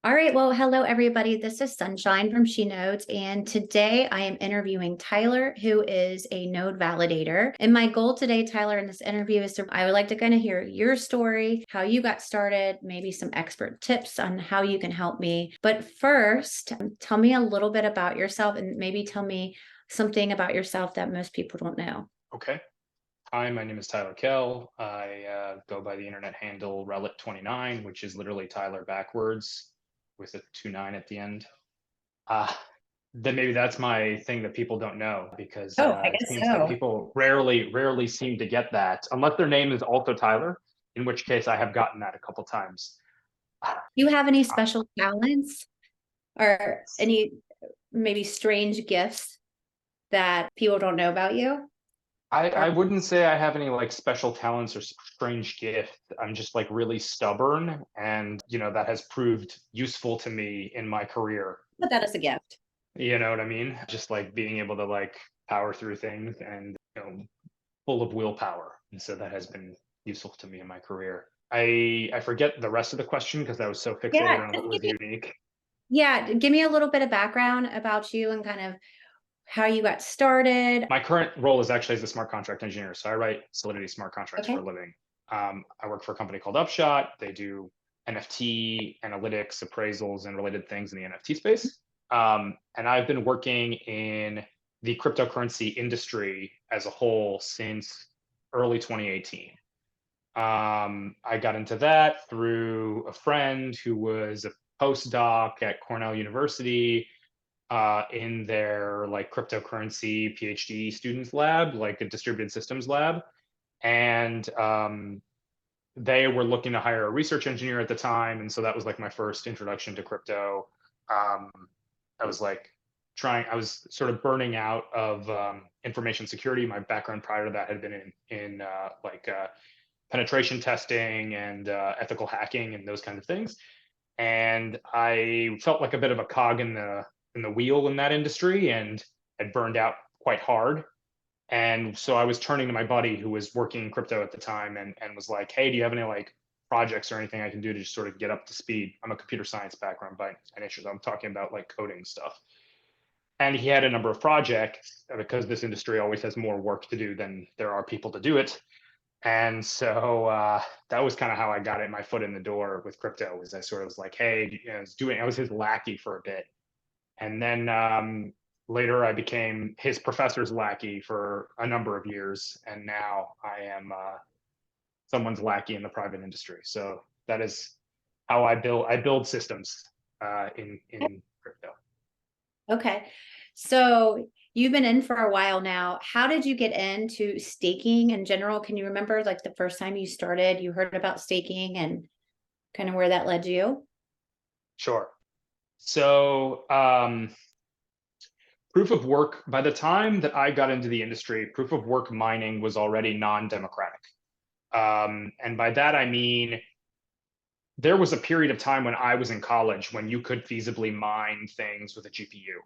All right. Well, hello, everybody. This is Sunshine from She Nodes. And today I am interviewing Tyler, who is a node validator. And my goal today, Tyler, in this interview is I would like to kind of hear your story, how you got started, maybe some expert tips on how you can help me. But first, tell me a little bit about yourself and maybe tell me something about yourself that most people don't know. Okay. Hi, my name is Tyler Kell. I go by the internet handle Relit29, which is literally Tyler backwards with a 29 at the end. Uh, then maybe that's my thing that people don't know because Oh, I it guess seems that so. people rarely seem to get that unless their name is also Tyler, in which case I have gotten that a couple times. Do you have any special talents or any maybe strange gifts that people don't know about you? Or I wouldn't say I have any like special talents or strange gift. I'm just like really stubborn and that has proved useful to me in my career. put that as a gift. You know what I mean? Just like being able to like power through things and full of willpower. And so that has been useful to me in my career. I forget the rest of the question because I was so fixated Yeah, on just what was unique. give me a little bit of background about you and kind of how you got started. My current role is actually as a smart contract engineer. So I write Solidity smart contracts for Okay. a living. I work for a company called Upshot. They do NFT analytics, appraisals, and related things in the NFT space. And I've been working in the cryptocurrency industry as a whole since early 2018. I got into that through a friend who was a postdoc at Cornell University in their like cryptocurrency PhD students lab, like a distributed systems lab. And they were looking to hire a research engineer at the time. And so that was like my first introduction to crypto. Um, I was like I was sort of burning out of information security. My background prior to that had been in penetration testing and ethical hacking and those kind of things. And I felt like a bit of a cog in the wheel in that industry and had burned out quite hard. And so I was turning to my buddy who was working in crypto at the time and was like, hey, do you have any like projects or anything I can do to just sort of get up to speed? I'm a computer science background by nature, so I'm talking about like coding stuff. And he had a number of projects because this industry always has more work to do than there are people to do it. And so that was kind of how I got my foot in the door with crypto. Was I sort of was like, hey, I was his lackey for a bit, and then later I became his professor's lackey for a number of years, and now I am someone's lackey in the private industry. So that is how I build systems in crypto. Okay. So you've been in for a while now. How did you get into staking in general? Can you remember like the first time you started, you heard about staking and kind of where that led you? Sure. So proof of work, by the time that I got into the industry, proof of work mining was already non-democratic. And by that, I mean, there was a period of time when I was in college when you could feasibly mine things with a GPU.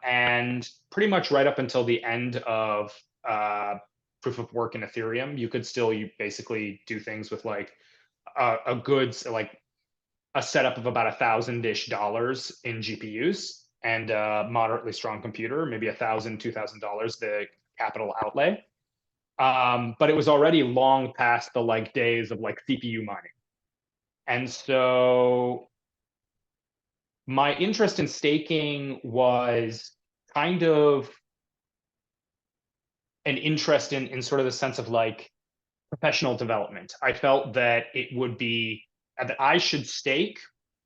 And pretty much right up until the end of proof of work in Ethereum, you basically do things with like a goods, like a setup of about $1,000-ish in GPUs and a moderately strong computer, maybe $1,000, $2,000 the capital outlay. But it was already long past the like days of like CPU mining. And so my interest in staking was kind of an interest in sort of the sense of like professional development. I felt that it would be that I should stake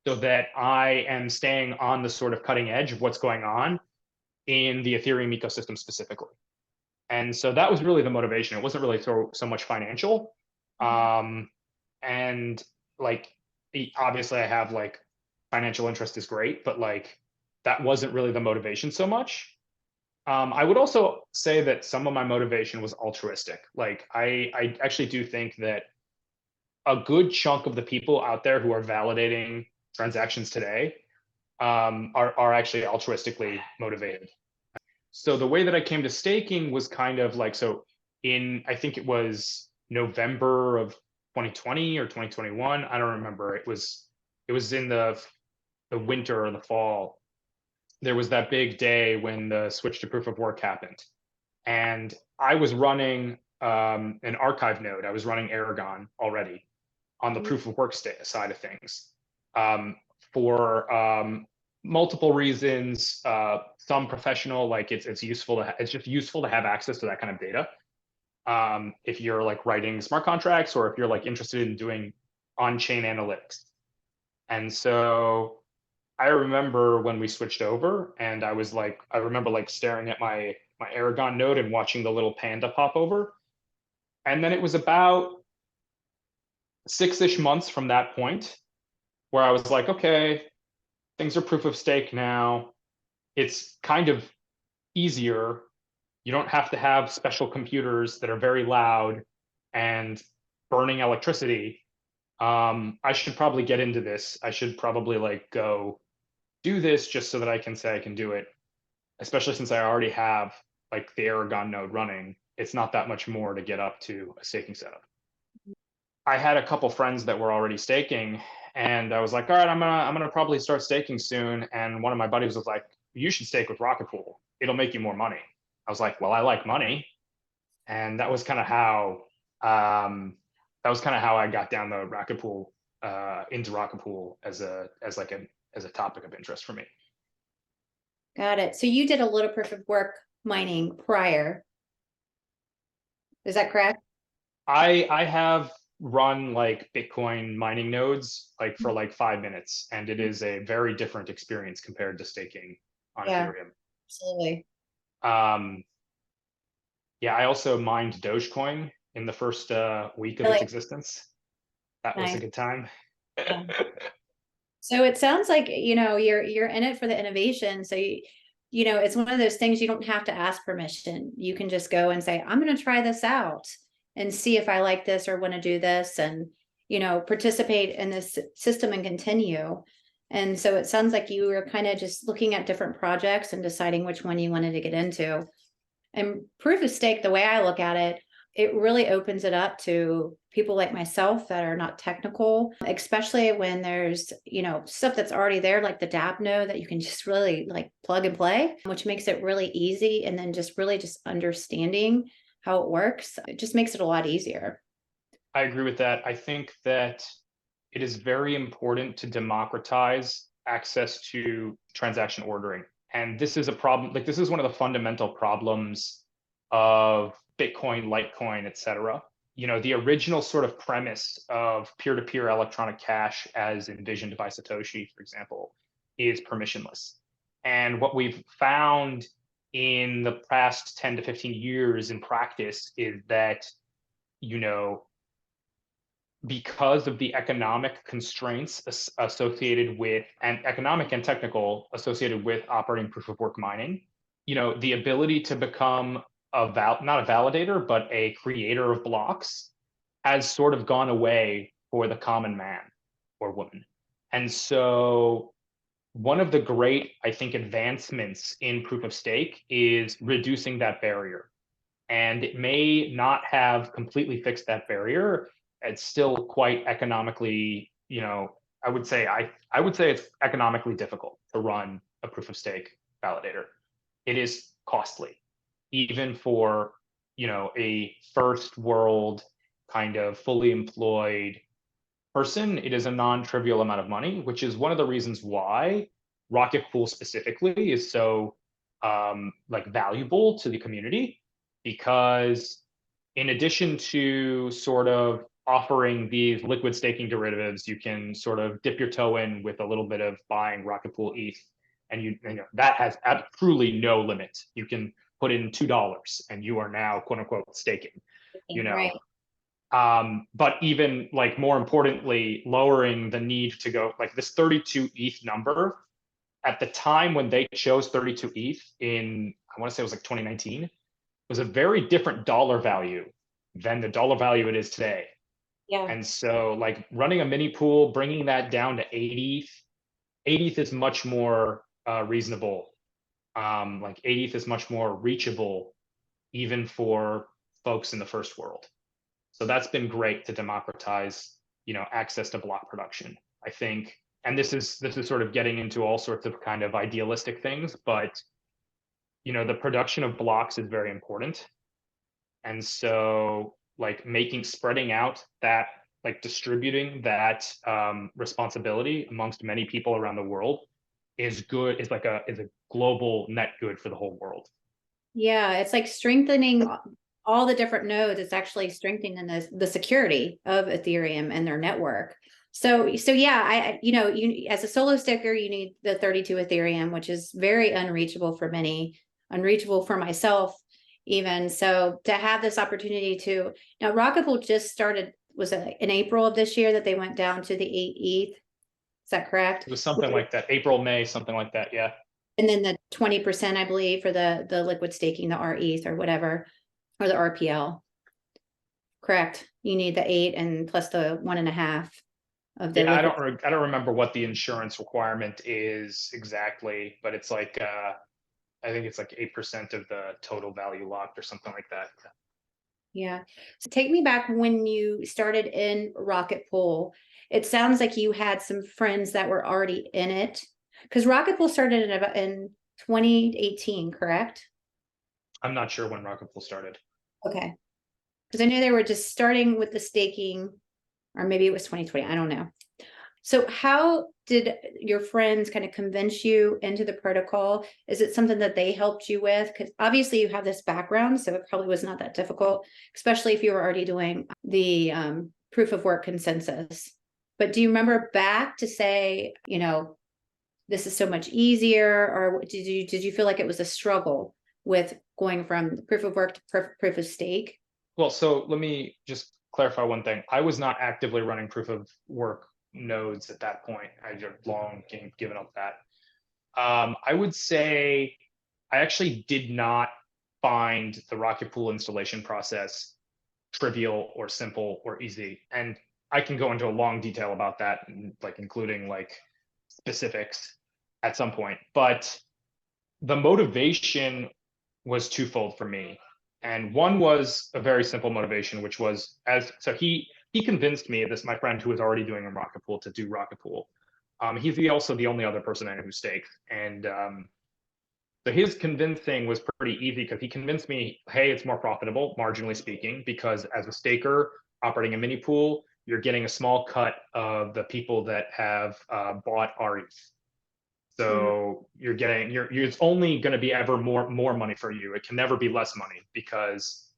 so that I am staying on the sort of cutting edge of what's going on in the Ethereum ecosystem specifically. And so that was really the motivation. It wasn't really so much financial. Um, and like, obviously, I have like financial interest is great, but like that wasn't really the motivation so much. I would also say that some of my motivation was altruistic. Like I actually do think that a good chunk of the people out there who are validating transactions today are actually altruistically motivated. So the way that I came to staking was kind of like, so in, I think it was November of 2020 or 2021. I don't remember. It was it was in the winter or the fall. There was that big day when the switch to proof of work happened. And I was running an archive node. I was running Aragon already on the proof of work side of things for multiple reasons. Some professional, like it's useful to it's just useful to have access to that kind of data. If you're like writing smart contracts or if you're like interested in doing on-chain analytics. And so I remember when we switched over, and I remember like staring at my Aragon node and watching the little panda pop over. And then it was about 6-ish months from that point where I was like, okay, things are proof of stake now. It's kind of easier. You don't have to have special computers that are very loud and burning electricity. I should probably get into this. I should probably like go do this just so that I can say I can do it, especially since I already have like the Aragon node running. It's not that much more to get up to a staking setup. I had a couple friends that were already staking, and I was like, all right, I'm gonna probably start staking soon. And one of my buddies was like, you should stake with Rocketpool. It'll make you more money. I was like, well, I like money. And that was kind of how I got down the Rocketpool into Rocketpool as a topic of interest for me. Got it. So you did a little proof of work mining prior. Is that correct? I have run like Bitcoin mining nodes like for like 5 minutes, and it is a very different experience compared to staking on Ethereum. Absolutely. Yeah, I also mined Dogecoin in the first week of its existence. That was a good time. Yeah. So it sounds like, you're in it for the innovation. So it's one of those things you don't have to ask permission. You can just go and say, I'm going to try this out and see if I like this or want to do this, and participate in this system and continue. And so it sounds like you were kind of just looking at different projects and deciding which one you wanted to get into. And proof of stake, the way I look at it, it really opens it up to people like myself that are not technical, especially when there's, stuff that's already there, like the DApp node that you can just really like plug and play, which makes it really easy. And then just really just understanding how it works, it just makes it a lot easier. I agree with that. I think that it is very important to democratize access to transaction ordering. And this is a problem, like this is one of the fundamental problems of Bitcoin, Litecoin, et cetera. The original sort of premise of peer-to-peer electronic cash as envisioned by Satoshi, for example, is permissionless. And what we've found in the past 10 to 15 years in practice is that, because of the economic constraints associated with, and economic and technical associated with operating proof of work mining, the ability to become not a validator, but a creator of blocks has sort of gone away for the common man or woman. And so one of the great, I think, advancements in proof of stake is reducing that barrier. And it may not have completely fixed that barrier. It's still quite economically, I would say it's economically difficult to run a proof of stake validator. It is costly, even for, a first world kind of fully employed person. It is a non-trivial amount of money, which is one of the reasons why Rocketpool specifically is so valuable to the community, because in addition to sort of offering these liquid staking derivatives, you can sort of dip your toe in with a little bit of buying Rocketpool ETH, and that has truly no limit. You can put in $2 and you are now quote unquote staking. Right. But even like more importantly, lowering the need to go like this 32 ETH number at the time when they chose 32 ETH in, I want to say it was like 2019, was a very different dollar value than the dollar value it is today. Yeah. And so like running a mini pool, bringing that down to 8 ETH is much more reasonable. Like 8 ETH is much more reachable even for folks in the first world. So that's been great to democratize, access to block production. I think and this is sort of getting into all sorts of kind of idealistic things, but the production of blocks is very important. And so like spreading out that, like distributing that responsibility amongst many people around the world is good, is a global net good for the whole world. Yeah, it's like strengthening all the different nodes. It's actually strengthening the security of Ethereum and their network. So yeah, you as a solo staker, you need the 32 Ethereum, which is very unreachable for many, unreachable for myself even. So to have this opportunity to, now Rocketpool just started, was it in April of this year that they went down to the 8 ETH? Is that correct? It was something like that, April, May, something like that. Yeah. And then the 20%, I believe, for the liquid staking, the RETH or whatever, or the RPL. Correct. You need the 8 and plus the 1.5 of the Yeah, liquid. I don't remember what the insurance requirement is exactly, but it's like I think it's like 8% of the total value locked or something like that. Yeah. So take me back when you started in Rocketpool. It sounds like you had some friends that were already in it, because Rocketpool started in 2018, correct? I'm not sure when Rocketpool started. Okay. Because I knew they were just starting with the staking, or maybe it was 2020. I don't know. So how did your friends kind of convince you into the protocol? Is it something that they helped you with? Because obviously you have this background, so it probably was not that difficult, especially if you were already doing the proof of work consensus. But do you remember back to say, this is so much easier, or did you feel like it was a struggle with going from proof of work to proof of stake? Well, so let me just clarify one thing. I was not actively running proof of work nodes at that point. I had long given up that. I would say I actually did not find the Rocketpool installation process trivial or simple or easy. And I can go into a long detail about that, like including like specifics at some point. But the motivation was twofold for me. And one was a very simple motivation, which was he convinced me, this my friend who was already doing a Rocketpool, to do Rocketpool. He's also the only other person I know who stakes. And so his convincing was pretty easy because he convinced me, hey, it's more profitable, marginally speaking, because as a staker operating a mini pool, you're getting a small cut of the people that have bought REs. So it's only going to be ever more money for you. It can never be less money because,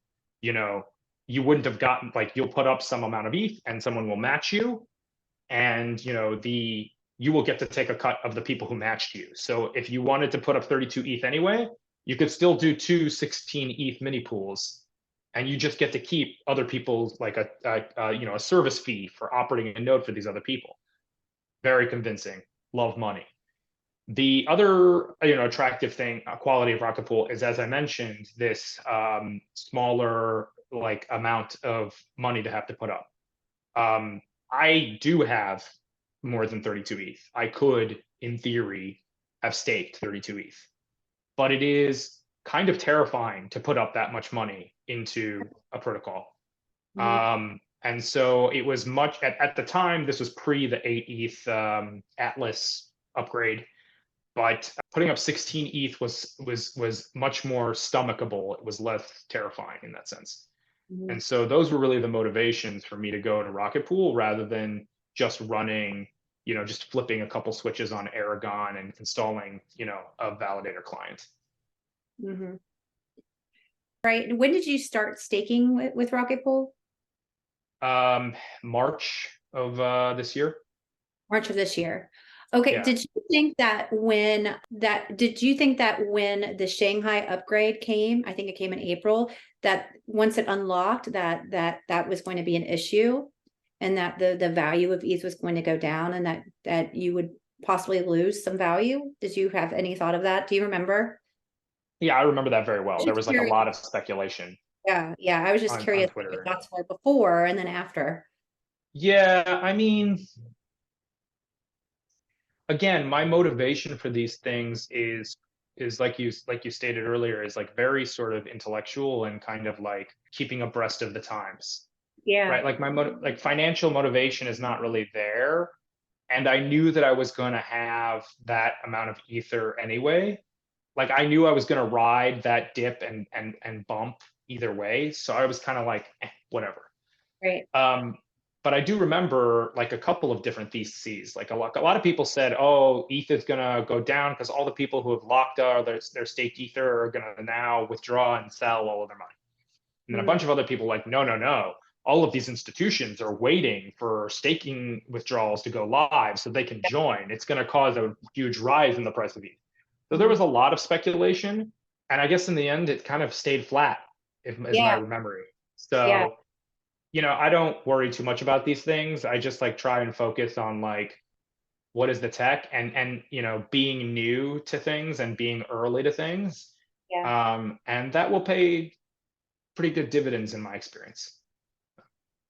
you wouldn't have gotten, like, you'll put up some amount of ETH and someone will match you, and you will get to take a cut of the people who matched you. So if you wanted to put up 32 ETH anyway, you could still do 16 ETH mini pools, and you just get to keep other people's, like a service fee for operating a node for these other people. Very convincing. Love money. The other attractive thing, quality of Rocketpool is, as I mentioned, this smaller like amount of money to have to put up. I do have more than 32 ETH. I could, in theory, have staked 32 ETH, but it is kind of terrifying to put up that much money into a protocol. And so it was much at the time. This was pre the 8 ETH Atlas upgrade. But putting up 16 ETH was much more stomachable. It was less terrifying in that sense. Mm-hmm. And so those were really the motivations for me to go to Rocketpool rather than just running, just flipping a couple switches on Aragon and installing, a validator client. Mm-hmm. Right. And when did you start staking with Rocketpool? March of this year. March of this year. Okay. Yeah. Did you think that when the Shanghai upgrade came, I think it came in April, that once it unlocked that was going to be an issue, and that the value of ETH was going to go down, and that you would possibly lose some value? Did you have any thought of that? Do you remember? Yeah, I remember that very well. There was like a Curious. lot of speculation. Yeah. I was just on curious what your Twitter. thoughts were before and then after. Yeah, I mean, again, my motivation for these things is like you stated earlier, is like very sort of intellectual and kind of like keeping abreast of the times. Yeah. Right? Like financial motivation is not really there. And I knew that I was going to have that amount of ether anyway. Like I knew I was going to ride that dip and bump either way. So I was kind of like, whatever. Right. But I do remember like a couple of different theses. Like a lot of people said, "Oh, ETH is gonna go down because all the people who have locked their staked Ether are gonna now withdraw and sell all of their money." And then a bunch of other people like, "No, no, no. All of these institutions are waiting for staking withdrawals to go live so they can join. It's gonna cause a huge rise in the price of ETH." So there was a lot of speculation, and I guess in the end it kind of stayed flat, is my Yeah. memory. Yeah. So I don't worry too much about these things. I just like try and focus on like what is the tech and being new to things and being early to things. Yeah. And that will pay pretty good dividends in my experience.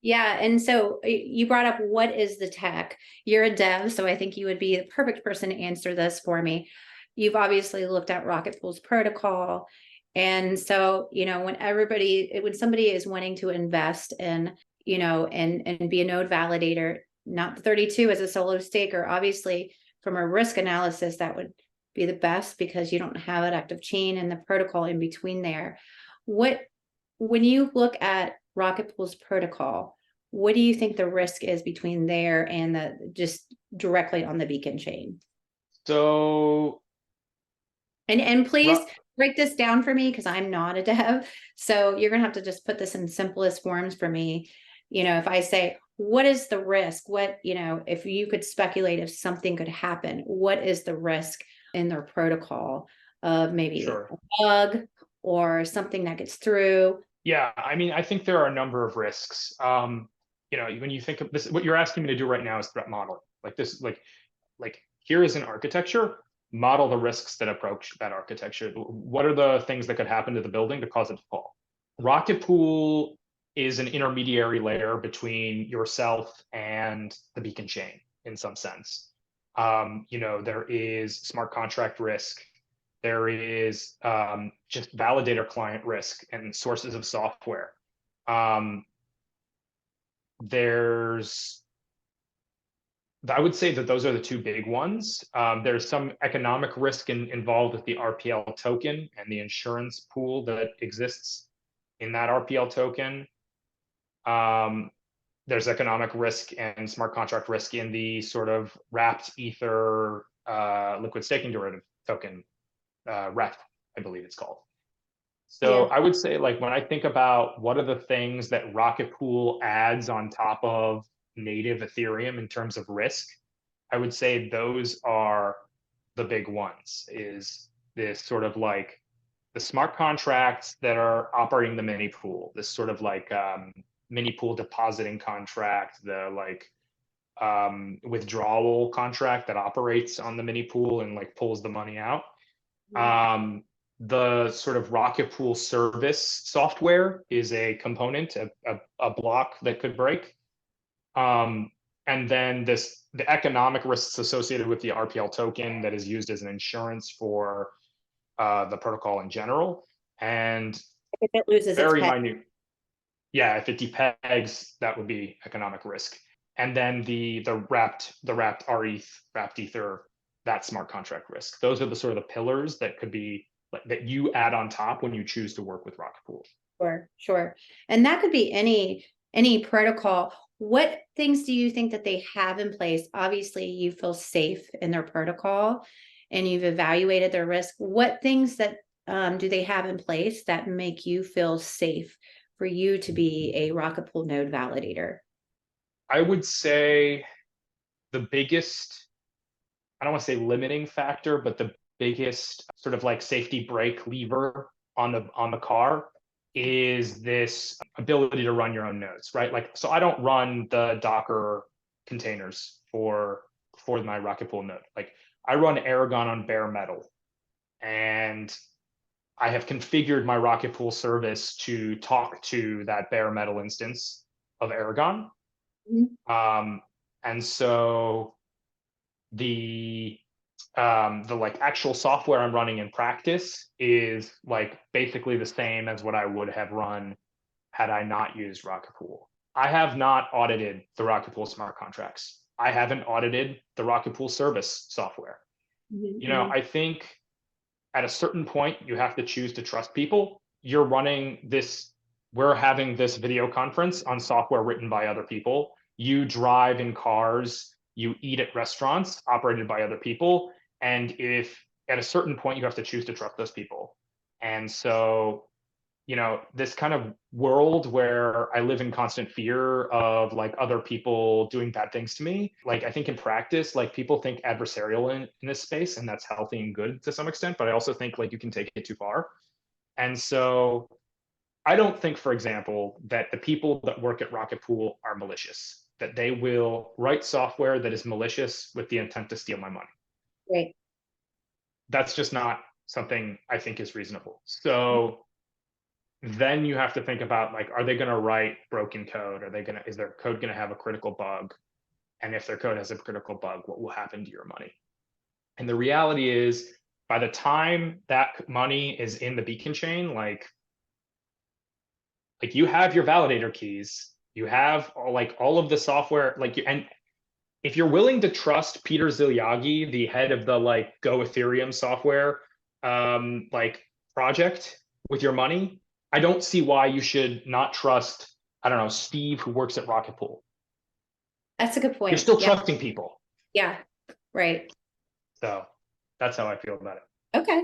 Yeah. And so you brought up what is the tech? You're a dev, so I think you would be the perfect person to answer this for me. You've obviously looked at Rocketpool's protocol. And so, when somebody is wanting to invest in, and be a node validator, not 32 as a solo staker, obviously from a risk analysis, that would be the best because you don't have an active chain and the protocol in between there. When you look at Rocketpool's protocol, what do you think the risk is between there and the just directly on the beacon chain? So, And please Ro- break this down for me because I'm not a dev. So you're gonna have to just put this in simplest forms for me. If I say, what is the risk? If you could speculate if something could happen, what is the risk in their protocol of maybe sure. a bug or something that gets through? Yeah, I mean, I think there are a number of risks. When you think of this, what you're asking me to do right now is threat modeling. Like this, like here is an architecture, model the risks that approach that architecture. What are the things that could happen to the building to cause it to fall? Rocket Pool is an intermediary layer between yourself and the beacon chain in some sense. There is smart contract risk. There is just validator client risk and sources of software. There's I would say that those are the two big ones. There's some economic risk involved with the RPL token and the insurance pool that exists in that RPL token. There's economic risk and smart contract risk in the sort of wrapped Ether liquid staking derivative token, REF, I believe it's called. So Yeah. I would say, like, when I think about what are the things that Rocket Pool adds on top of native Ethereum in terms of risk, I would say those are the big ones. Is this sort of like the smart contracts that are operating the mini pool, this sort of like mini pool depositing contract, the like withdrawal contract that operates on the mini pool and like pulls the money out. The sort of Rocket Pool service software is a component, a block that could break. And then the economic risks associated with the RPL token that is used as an insurance for the protocol in general. And If it loses its very pet. minute. Yeah, if it depegs, that would be economic risk. And then the wrapped RETH, wrapped Ether, that smart contract risk. Those are the sort of the pillars that could be that you add on top when you choose to work with Rocket Pool. Sure. And that could be any protocol. What things do you think that they have in place? Obviously, you feel safe in their protocol and you've evaluated their risk. What things that do they have in place that make you feel safe for you to be a Rocket Pool node validator? I would say the biggest, I don't want to say limiting factor, but the biggest sort of like safety brake lever on the car is this ability to run your own nodes, right? Like, so I don't run the Docker containers for my Rocket Pool node. Like, I run Aragon on bare metal, and I have configured my Rocket Pool service to talk to that bare metal instance of Aragon. And so the like actual software I'm running in practice is like basically the same as what I would have run had I not used Rocket Pool. I have not audited the Rocket Pool smart contracts. I haven't audited the Rocket Pool service software. You know, I think at a certain point, you have to choose to trust people. You're running this, we're having this video conference on software written by other people. You drive in cars, you eat at restaurants operated by other people. And if at a certain point, you have to choose to trust those people. And so, you know, this kind of world where I live in constant fear of like other people doing bad things to me. Like, I think in practice, like people think adversarial in this space, and that's healthy and good to some extent. But I also think like you can take it too far. And so I don't think, for example, that the people that work at Rocket Pool are malicious, that they will write software that is malicious with the intent to steal my money. Right. That's just not something I think is reasonable. So then you have to think about like, are they going to write broken code? Are they going to, is their code going to have a critical bug? And if their code has a critical bug, what will happen to your money? And the reality is, by the time that money is in the beacon chain, like you have your validator keys, you have all of the software, and if you're willing to trust Peter Zilyagi, the head of the like Go Ethereum software like project with your money, I don't see why you should not trust, I don't know, Steve who works at Rocket Pool. That's a good point. You're still trusting people. Yeah. Right. So that's how I feel about it. Okay.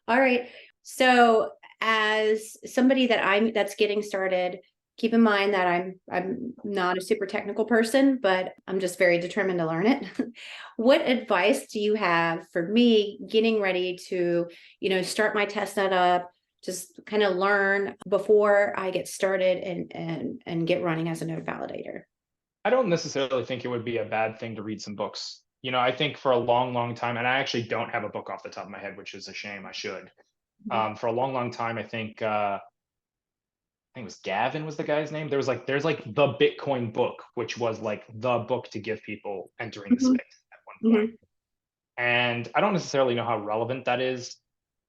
All right. So as somebody that's getting started, keep in mind that I'm not a super technical person, but I'm just very determined to learn it. What advice do you have for me getting ready to, start my testnet up, just kind of learn before I get started and get running as a node validator? I don't necessarily think it would be a bad thing to read some books. You know, I think for a long, long time, and I actually don't have a book off the top of my head, which is a shame. I should. For a long, long time, I think it was Gavin was the guy's name. There's like the Bitcoin book, which was like the book to give people entering the space at one point. And I don't necessarily know how relevant that is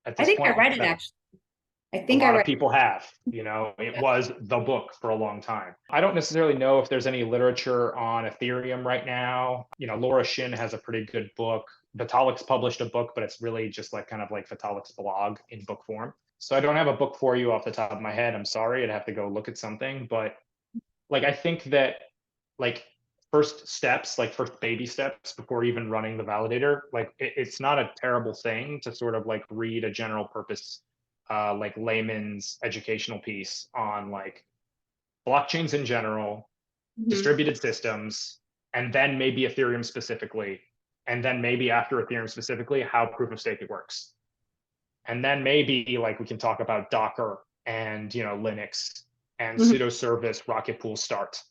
at this I think point. I read it actually. I A think lot of people have, it was the book for a long time. I don't necessarily know if there's any literature on Ethereum right now. Laura Shin has a pretty good book. Vitalik's published a book, but it's really just like kind of like Vitalik's blog in book form. So I don't have a book for you off the top of my head. I'm sorry, I'd have to go look at something. But like, I think that like first steps, like first baby steps before even running the validator, like it's not a terrible thing to sort of like read a general purpose like layman's educational piece on like blockchains in general, distributed systems, and then maybe Ethereum specifically, and then maybe after Ethereum specifically, how proof of stake it works. And then maybe like we can talk about Docker and Linux and pseudo service Rocket Pool start,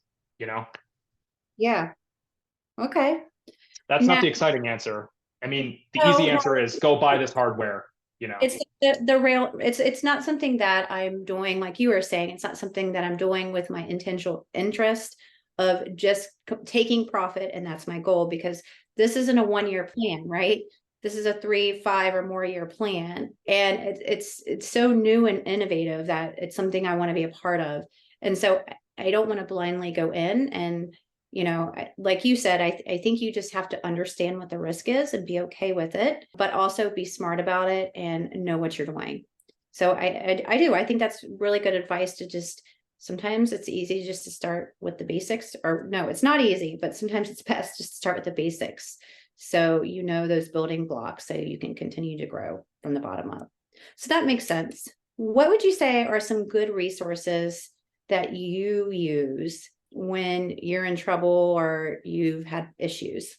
Yeah. Okay. That's not the exciting answer. I mean, the easy answer is go buy this hardware. It's the rail. It's not something that I'm doing, like you were saying. It's not something that I'm doing with my intentional interest of just taking profit, and that's my goal, because this isn't a 1-year plan, right? This is a 3, 5, or more year plan, and it's so new and innovative that it's something I want to be a part of. And so I don't want to blindly go in and, like you said, I think you just have to understand what the risk is and be okay with it, but also be smart about it and know what you're doing. So I do. I think that's really good advice to just, sometimes it's easy just to start with the basics, or no, it's not easy, but sometimes it's best just to start with the basics. So, those building blocks so you can continue to grow from the bottom up. So that makes sense. What would you say are some good resources that you use when you're in trouble or you've had issues?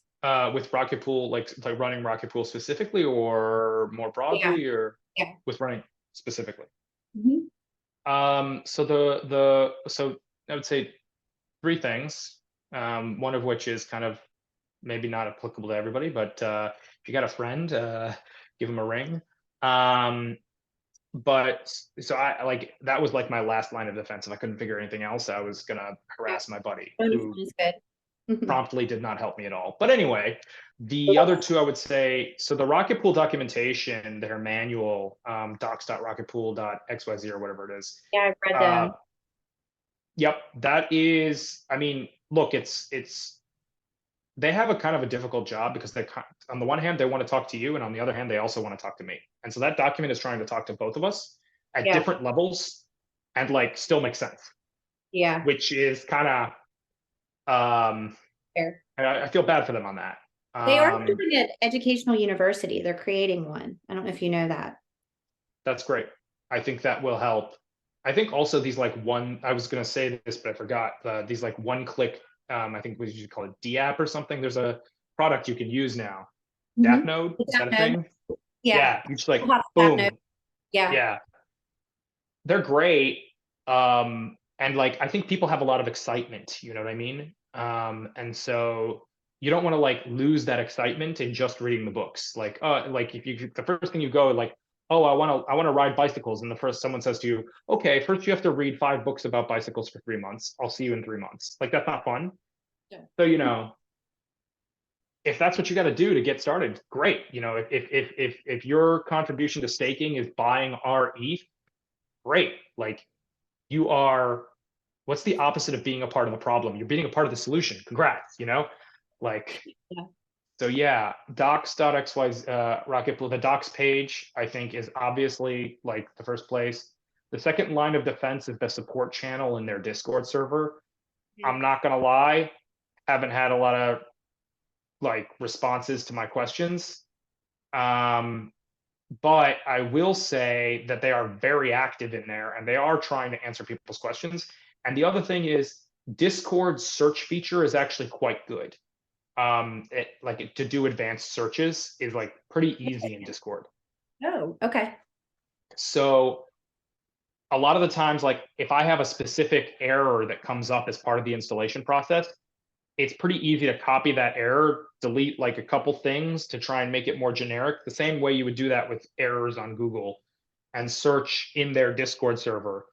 With Rocket Pool, like running Rocket Pool specifically, or more broadly, or with running specifically? So I would say 3 things. One of which is kind of maybe not applicable to everybody, but if you got a friend, give them a ring. But so I like, that was like my last line of defense. If I couldn't figure anything else, I was gonna harass my buddy, who promptly did not help me at all. But anyway, the other 2 I would say, so the Rocket Pool documentation, their manual, docs.rocketpool.xyz or whatever it is. Yeah, I've read them. Yep, that is, I mean, look, it's they have a kind of a difficult job because on the one hand, they want to talk to you, and on the other hand, they also want to talk to me. And so that document is trying to talk to both of us at Yeah. different levels and like still make sense, Yeah. which is kind of, Fair. I feel bad for them on that. They are doing an educational university. They're creating one. I don't know if you know that. That's great. I think that will help. I think also these like I was going to say this, but I forgot. These like one-click, I think we should call it DApp or something. There's a product you can use now. DApp node, is that a thing? Yeah, you just like, boom. Yeah. Yeah. They're great. And like, I think people have a lot of excitement, you know what I mean? And so you don't want to like lose that excitement in just reading the books. Like, like if you, the first thing you go like, oh, I want to ride bicycles. And the first someone says to you, okay, first you have to read 5 books about bicycles for 3 months. I'll see you in 3 months. Like, that's not fun. Yeah. So, you know, if that's what you got to do to get started, great. You know, if your contribution to staking is buying our ETH, great. Like, you are, what's the opposite of being a part of the problem? You're being a part of the solution. Congrats, you know? Like, Yeah. So yeah, docs.xyz Rocketpool, the docs page, I think is obviously like the first place. The second line of defense is the support channel in their Discord server. I'm not gonna lie, haven't had a lot of like responses to my questions. But I will say that they are very active in there and they are trying to answer people's questions. And the other thing is Discord's search feature is actually quite good. To do advanced searches is like pretty easy in Discord. Oh, okay. So a lot of the times, like if I have a specific error that comes up as part of the installation process, it's pretty easy to copy that error, delete like a couple things to try and make it more generic, the same way you would do that with errors on Google, and search in their Discord server.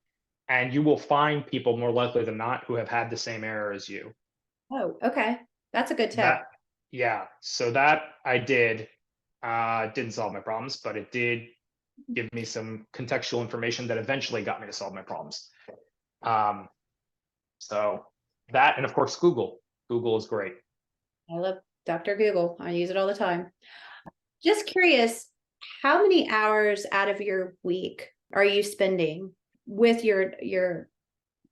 And you will find people more likely than not who have had the same error as you. Oh, okay. That's a good tip. Yeah, so that I did. Didn't solve my problems, but it did give me some contextual information that eventually got me to solve my problems. So that, and of course, Google. Google is great. I love Dr. Google. I use it all the time. Just curious, how many hours out of your week are you spending with your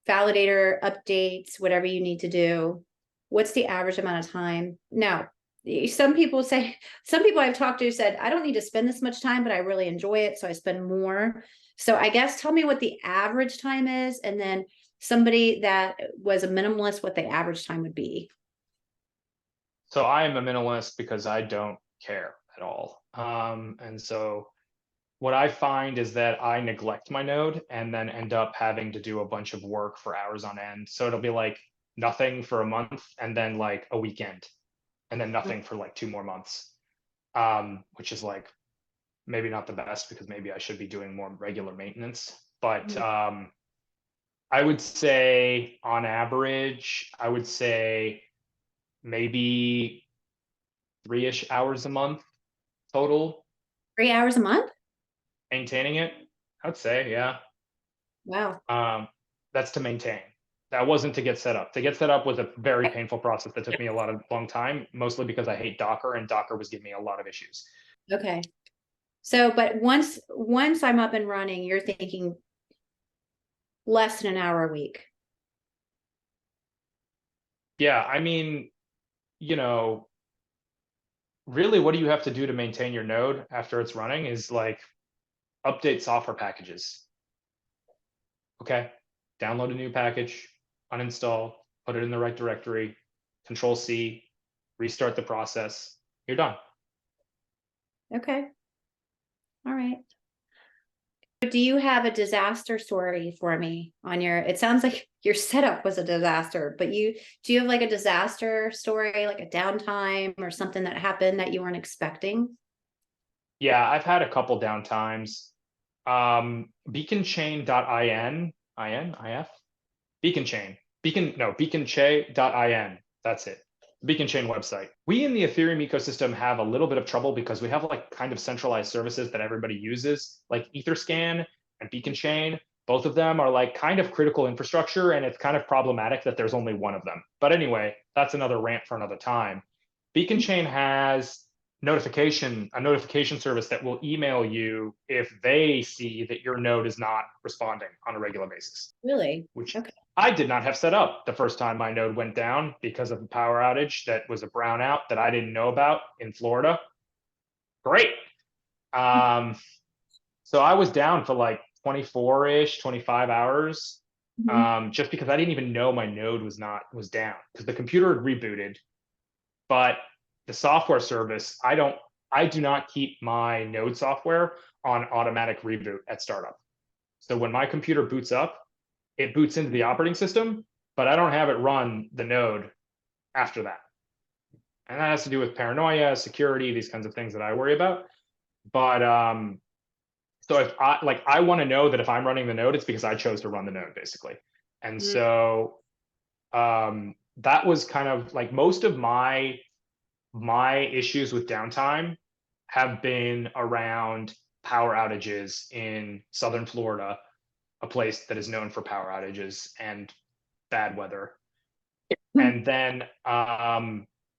validator updates, whatever you need to do? What's the average amount of time? Now, some people I've talked to said, I don't need to spend this much time, but I really enjoy it, so I spend more. So I guess tell me what the average time is, and then somebody that was a minimalist, what the average time would be. So I am a minimalist because I don't care at all. And so what I find is that I neglect my node and then end up having to do a bunch of work for hours on end. So it'll be like nothing for a month and then like a weekend and then nothing for like 2 more months, which is like maybe not the best because maybe I should be doing more regular maintenance. But I would say on average, I would say maybe 3-ish hours a month total. 3 hours a month? Maintaining it, I'd say, yeah. Wow. That's to maintain. That wasn't to get set up. To get set up was a very painful process that took me a long time, mostly because I hate Docker and Docker was giving me a lot of issues. Okay. So, but once I'm up and running, you're thinking less than an hour a week. Yeah, I mean, you know, really what do you have to do to maintain your node after it's running is like update software packages. Okay, download a new package, uninstall, put it in the right directory, Control C, restart the process. You're done. Okay. All right. Do you have a disaster story for me on it sounds like your setup was a disaster, but do you have like a disaster story, like a downtime or something that happened that you weren't expecting? Yeah, I've had a couple downtimes. Beaconchain.in, beaconchain.in. That's it. Beacon Chain website. We in the Ethereum ecosystem have a little bit of trouble because we have like kind of centralized services that everybody uses, like Etherscan and Beacon Chain. Both of them are like kind of critical infrastructure, and it's kind of problematic that there's only one of them. But anyway, that's another rant for another time. Beacon Chain has a notification service that will email you if they see that your node is not responding on a regular basis, Really? which Okay. I did not have set up the first time my node went down because of a power outage that was a brownout that I didn't know about in Florida. Great. So I was down for like 24-ish, 25 hours, just because I didn't even know my node was down because the computer had rebooted. But the software service, I do not keep my node software on automatic reboot at startup. So when my computer boots up, it boots into the operating system, but I don't have it run the node after that. And that has to do with paranoia, security, these kinds of things that I worry about. But so if I want to know that if I'm running the node, it's because I chose to run the node, basically. And so that was kind of like most of my issues with downtime have been around power outages in Southern Florida, a place that is known for power outages and bad weather. And then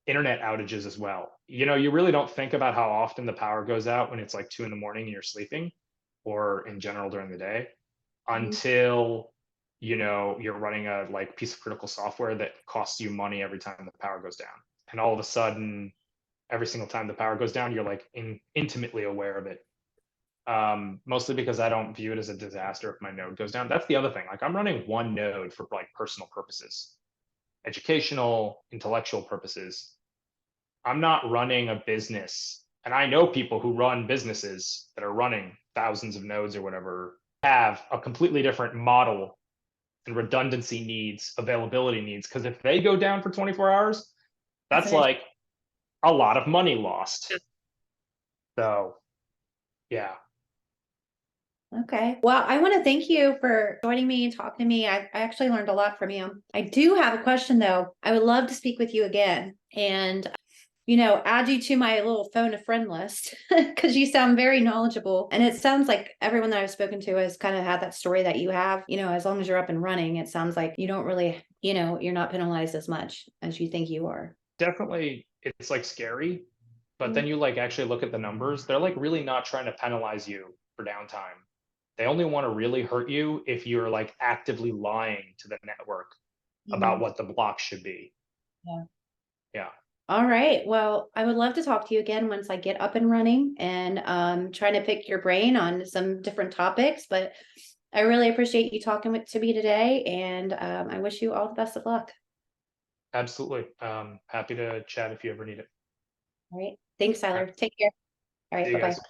internet outages as well. You know, you really don't think about how often the power goes out when it's like 2 a.m. and you're sleeping, or in general during the day, until you're running a piece of critical software that costs you money every time the power goes down. And all of a sudden, every single time the power goes down, you're like intimately aware of it. Mostly because I don't view it as a disaster if my node goes down. That's the other thing. Like I'm running one node for like personal purposes, educational, intellectual purposes. I'm not running a business. And I know people who run businesses that are running thousands of nodes or whatever, have a completely different model and redundancy needs, availability needs. Because if they go down for 24 hours, that's like a lot of money lost. So, yeah. Okay. Well, I want to thank you for joining me and talking to me. I actually learned a lot from you. I do have a question though. I would love to speak with you again and, add you to my little phone a friend list because you sound very knowledgeable. And it sounds like everyone that I've spoken to has kind of had that story that you have. As long as you're up and running, it sounds like you don't really, you're not penalized as much as you think you are. Definitely, it's like scary. But then you actually look at the numbers, they're really not trying to penalize you for downtime. They only want to really hurt you if you're actively lying to the network about what the block should be. Yeah. Yeah. All right. Well, I would love to talk to you again once I get up and running and trying to pick your brain on some different topics. But I really appreciate you talking to me today, and I wish you all the best of luck. Absolutely. Happy to chat if you ever need it. All right. Thanks, Tyler. Take care. All right. See you Bye-bye. guys.